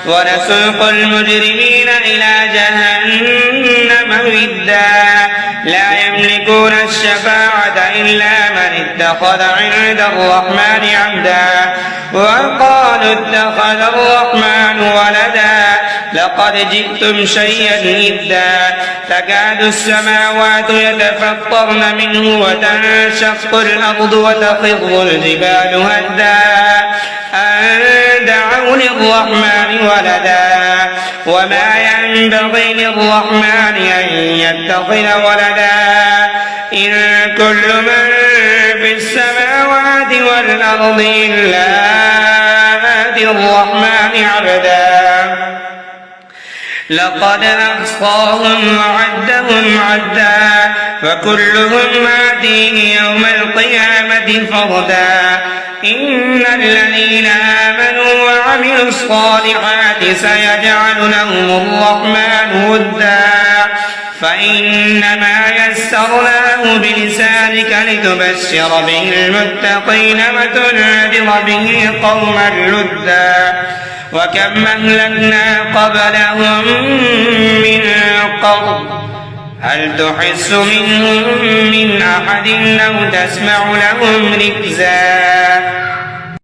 ونسوق المجرمين إلى جهنم وردا لا يملكون الشفاعة إلا من اتخذ عند الرحمن عهدا وقالوا اتخذ الرحمن ولدا لقد جئتم شيئا إدا تكاد السماوات يتفطرن منه وتنشق الأرض وتخر الجبال هدا أن دعوا للرحمن ولدا وما ينبغي للرحمن أن يتخذ ولدا إن كل من في السماوات والأرض إلا آتي الرحمن عبدا لقد أحصاهم وعدهم عدا فكلهم آتيه يوم القيامة فردا إن الذين آمنوا وعملوا الصالحات سيجعل لهم الرحمن ودا فإنما يسرناه بلسانك لتبشر به المتقين وتنذر به قوما لدا وكم أهلكنا قبلهم من قرن هل تحس منهم من أحد أو تسمع لهم ركزا